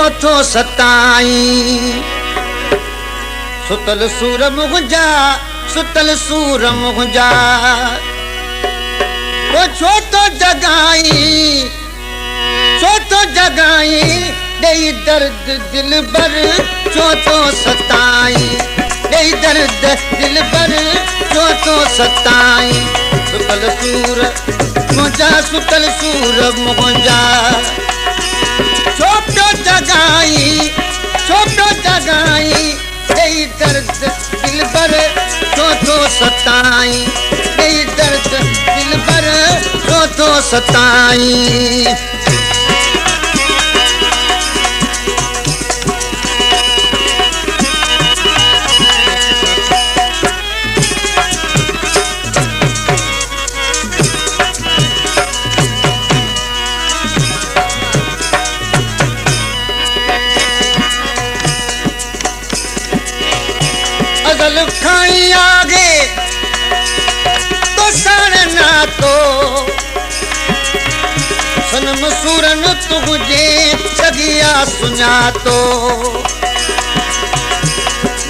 चौथो सताई सुतल सूर मुंहिंजा सुतल सूर मुंहिंजा वो चौथो जगाई दई दर्द दिल बर चौथो सताई दई दर्द दिल बर चौथो सताई सुतल सूर मुंहिंजा सुतल सूर मुंहिंजा चौथो जगाई दई दर्द दिल बर चौथो सताई दई दर्द दिल बर चौथो सताई अगल खाई आगे तो सड़ना तो सनम सूरन तुझे सगिया सुना तो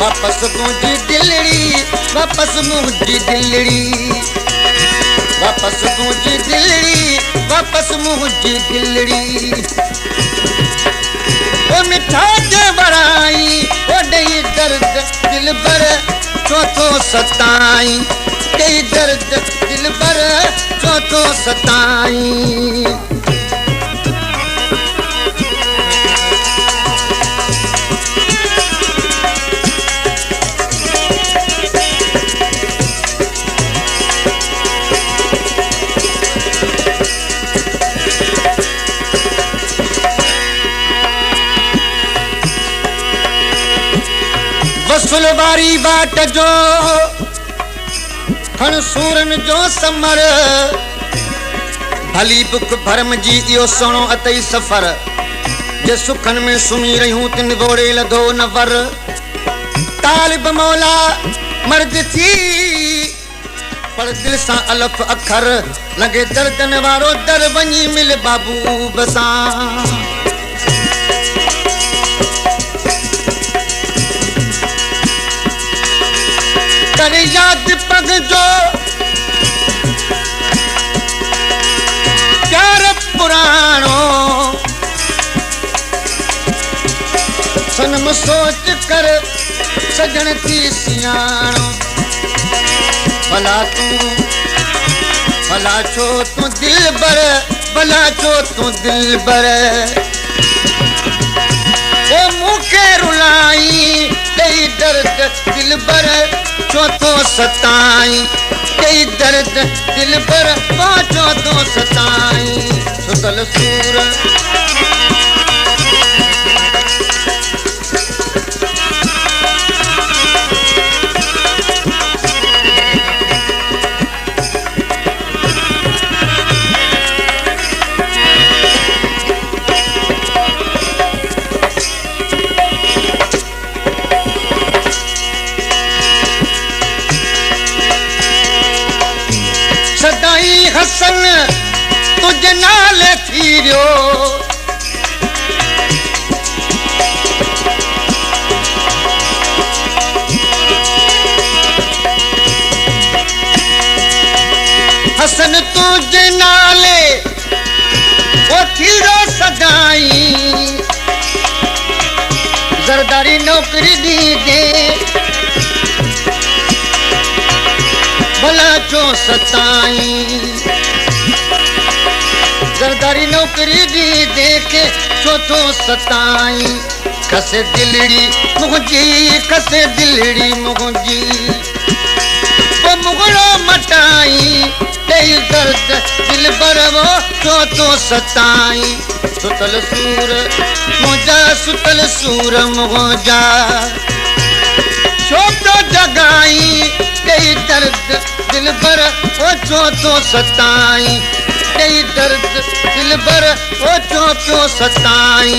वापस मुझी दिलड़ी वापस मुझी दिलड़ी वापस मुझी दिलड़ी वापस मुझी दिलड़ी वो मिठा के बराई वो दई दर्द दिल बर चौथो सताई दई दर्द दिल बर चौथो सताई वसुल वारी बाट जो खण सूरन जो समर भली बुक भरम जी इहो सोणो अतई सफ़र जे सुखन में सुमी रहियूं तिन बोड़े लधो नवर तालिब मौला मर्द थी पर दिल सां अलफ अखर लगे दर्दन वारो दर वञी मिल बाबू बसां कर याद पग जो प्यार पुराणो सनम सोच कर सजन थी सियाणो भला छो तू दिल बर भला छो तू दिल बर ओ मुखे रुलाई दई दर्द दिल बर चौथो सताई दई दर्द दिल बर चौथो सताई सुतल सूर सदाई हसन तुझे नाल थी रियो हसन तुझे नाले वो थी रो सदाई जरदारी नौकरी दी दे भला चो सताई जरदारी नौकरी दी देखे चौथो सताई कसे दिलड़ी मुंहिंजी वो मुगड़ो मटाई दई दर्द दिल बर वो चौथो सताई सुतल सूर मुंहिंजा चौथो जगाई दई दर्द दिल बर वो चौथो सताई दई दर्द दिल बर वो चौथो सताई